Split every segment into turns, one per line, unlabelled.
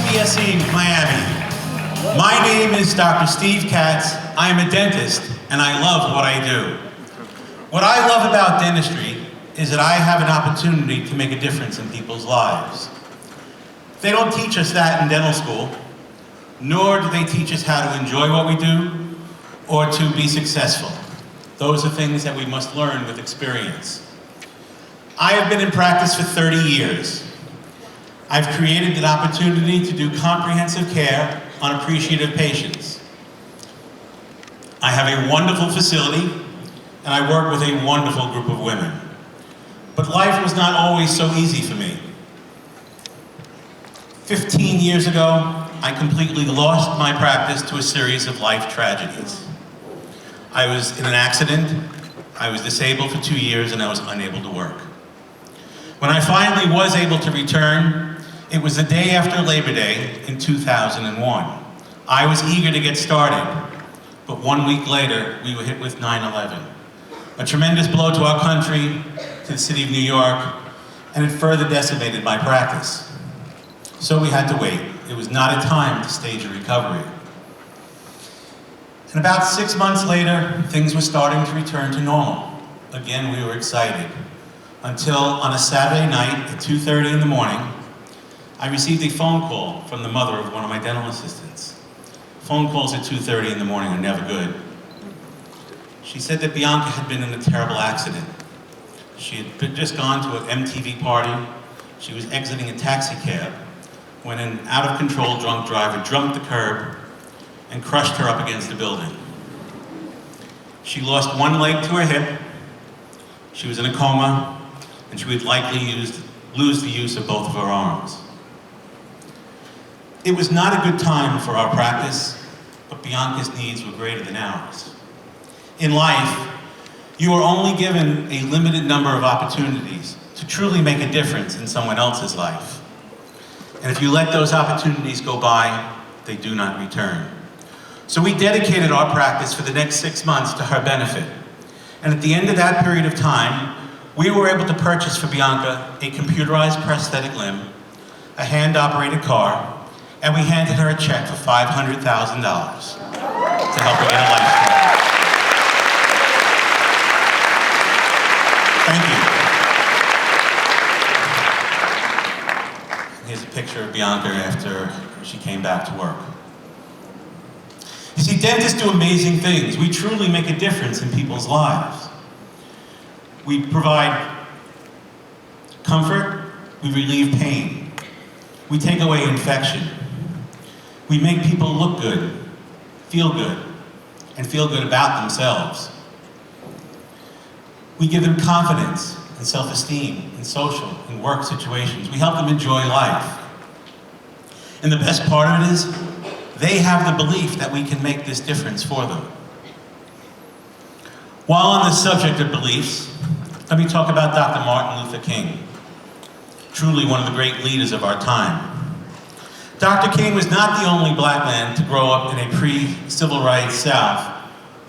UCSC, Miami. My name is Dr. Steve Katz. I am a dentist, and I love what I do. What I love about dentistry is that I have an opportunity to make a difference in people's lives. They don't teach us that in dental school, nor do they teach us how to enjoy what we do or to be successful. Those are things that we must learn with experience. I have been in practice for 30 years. I've created an opportunity to do comprehensive care on appreciative patients. I have a wonderful facility, and I work with a wonderful group of women. But life was not always so easy for me. 15 years ago, I completely lost my practice to a series of life tragedies. I was in an accident, I was disabled for 2 years, and I was unable to work. When I finally was able to return, it was the day after Labor Day in 2001. I was eager to get started, but 1 week later, we were hit with 9/11. A tremendous blow to our country, to the city of New York, and it further decimated my practice. So we had to wait. It was not a time to stage a recovery. And about 6 months later, things were starting to return to normal. Again, we were excited. Until on a Saturday night at 2:30 in the morning, I received a phone call from the mother of one of my dental assistants. Phone calls at 2:30 in the morning are never good. She said that Bianca had been in a terrible accident. She had just gone to an MTV party. She was exiting a taxi cab when an out-of-control drunk driver jumped the curb and crushed her up against the building. She lost one leg to her hip, she was in a coma, and she would likely lose the use of both of her arms. It was not a good time for our practice, but Bianca's needs were greater than ours. In life, you are only given a limited number of opportunities to truly make a difference in someone else's life. And if you let those opportunities go by, they do not return. So we dedicated our practice for the next 6 months to her benefit. And at the end of that period of time, we were able to purchase for Bianca a computerized prosthetic limb, a hand-operated car, and we handed her a check for $500,000 to help her get a life story. Thank you. Here's a picture of Bianca after she came back to work. You see, dentists do amazing things. We truly make a difference in people's lives. We provide comfort, we relieve pain, we take away infection, we make people look good, and feel good about themselves. We give them confidence and self-esteem in social and work situations. We help them enjoy life. And the best part of it is, they have the belief that we can make this difference for them. While on the subject of beliefs, let me talk about Dr. Martin Luther King, truly one of the great leaders of our time. Dr. King was not the only black man to grow up in a pre-civil rights South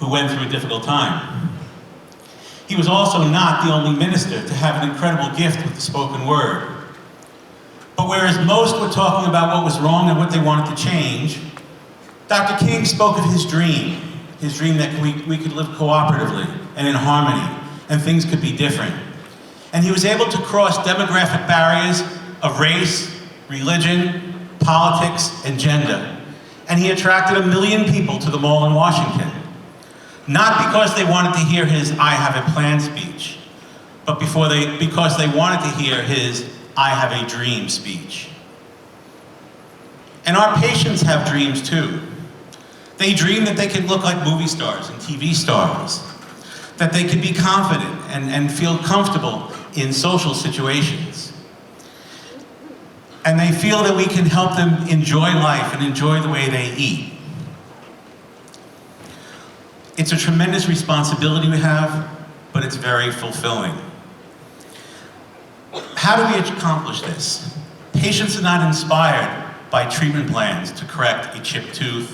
who went through a difficult time. He was also not the only minister to have an incredible gift with the spoken word. But whereas most were talking about what was wrong and what they wanted to change, Dr. King spoke of his dream that we could live cooperatively and in harmony, and things could be different. And he was able to cross demographic barriers of race, religion, politics, and gender. And he attracted 1 million people to the mall in Washington. Not because they wanted to hear his "I have a plan" speech, but because they wanted to hear his "I have a dream" speech. And our patients have dreams too. They dream that they can look like movie stars and TV stars, that they can be confident and feel comfortable in social situations. And they feel that we can help them enjoy life and enjoy the way they eat. It's a tremendous responsibility we have, but it's very fulfilling. How do we accomplish this? Patients are not inspired by treatment plans to correct a chipped tooth,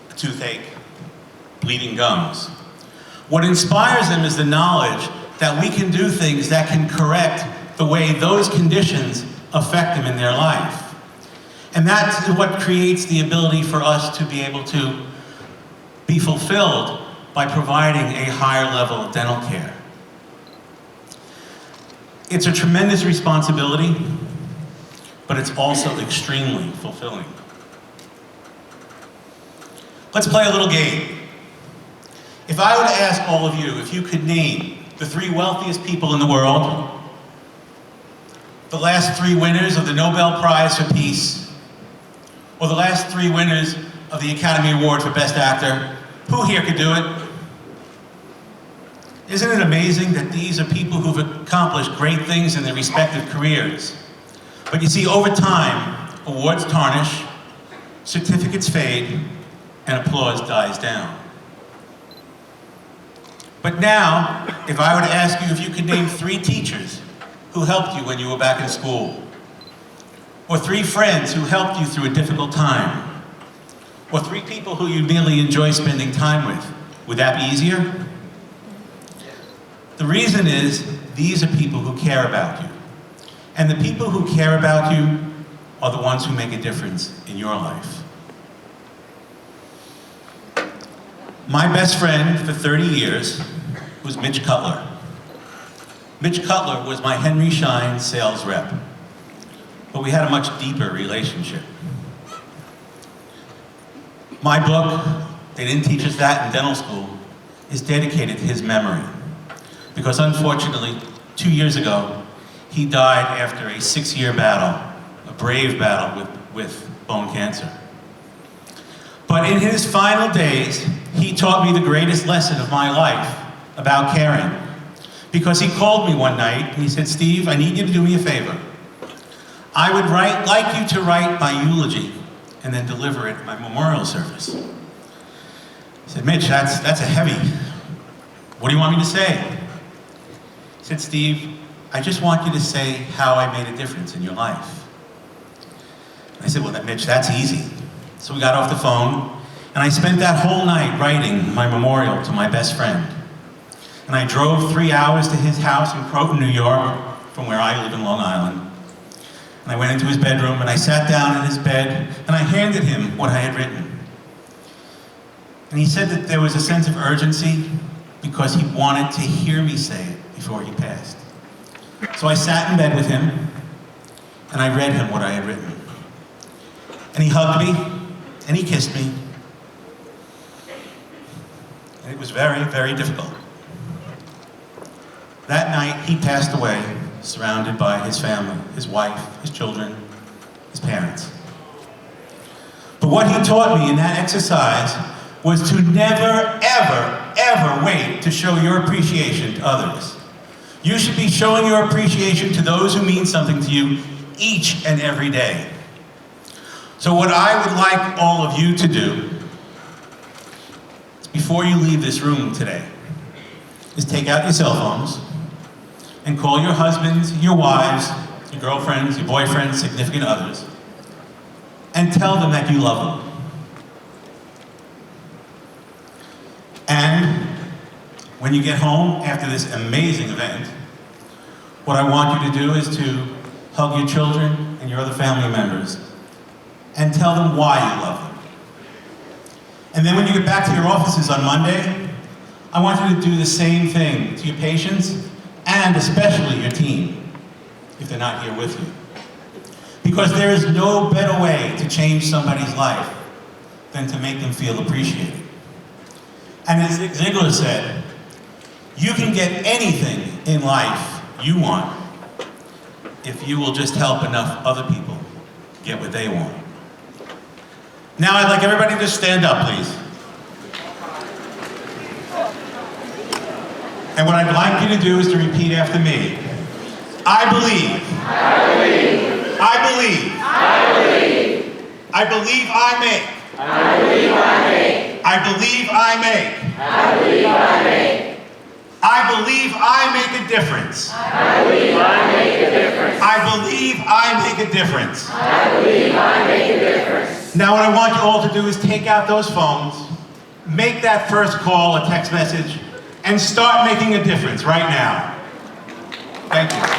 a toothache, bleeding gums. What inspires them is the knowledge that we can do things that can correct the way those conditions affect them in their life. And that's what creates the ability for us to be able to be fulfilled by providing a higher level of dental care. It's a tremendous responsibility, but it's also extremely fulfilling. Let's play a little game. If I were to ask all of you if you could name the 3 wealthiest people in the world, the last 3 winners of the Nobel Prize for Peace, or the last 3 winners of the Academy Award for Best Actor, who here could do it? Isn't it amazing that these are people who've accomplished great things in their respective careers? But you see, over time, awards tarnish, certificates fade, and applause dies down. But now, if I were to ask you if you could name 3 teachers who helped you when you were back in school, or 3 friends who helped you through a difficult time, or 3 people who you really enjoy spending time with, would that be easier? The reason is, these are people who care about you. And the people who care about you are the ones who make a difference in your life. My best friend for 30 years was Mitch Cutler. Mitch Cutler was my Henry Schein sales rep, but we had a much deeper relationship. My book, they didn't teach us that in dental school, is dedicated to his memory. Because unfortunately, 2 years ago, he died after a 6-year battle, a brave battle with bone cancer. But in his final days, he taught me the greatest lesson of my life about caring. Because he called me one night and he said, "Steve, I need you to do me a favor. I would like you to write my eulogy and then deliver it at my memorial service." I said, "Mitch, that's a heavy. What do you want me to say?" He said, "Steve, I just want you to say how I made a difference in your life." I said, "Well, Mitch, that's easy." So we got off the phone, and I spent that whole night writing my memorial to my best friend. And I drove 3 hours to his house in Croton, New York, from where I live in Long Island. And I went into his bedroom, and I sat down in his bed, and I handed him what I had written. And he said that there was a sense of urgency because he wanted to hear me say it before he passed. So I sat in bed with him, and I read him what I had written. And he hugged me, and he kissed me. And it was very, very difficult. That night, he passed away, surrounded by his family, his wife, his children, his parents. But what he taught me in that exercise was to never, ever, ever wait to show your appreciation to others. You should be showing your appreciation to those who mean something to you each and every day. So what I would like all of you to do, before you leave this room today, is take out your cell phones and call your husbands, your wives, your girlfriends, your boyfriends, significant others, and tell them that you love them. And when you get home after this amazing event, what I want you to do is to hug your children and your other family members and tell them why you love them. And then when you get back to your offices on Monday, I want you to do the same thing to your patients and especially your team, if they're not here with you. Because there is no better way to change somebody's life than to make them feel appreciated. And as Zig Ziglar said, you can get anything in life you want if you will just help enough other people get what they want. Now I'd like everybody to stand up, please. And what I'd like you to do is to repeat after me. I believe.
I believe.
I believe.
I believe.
I believe I make.
I believe I make.
I believe I make.
I believe I make.
I believe I make a difference.
I believe I make a difference.
I believe I make a difference.
I believe I make a difference.
Now what I want you all to do is take out those phones, make that first call, a text message, and start making a difference right now. Thank you.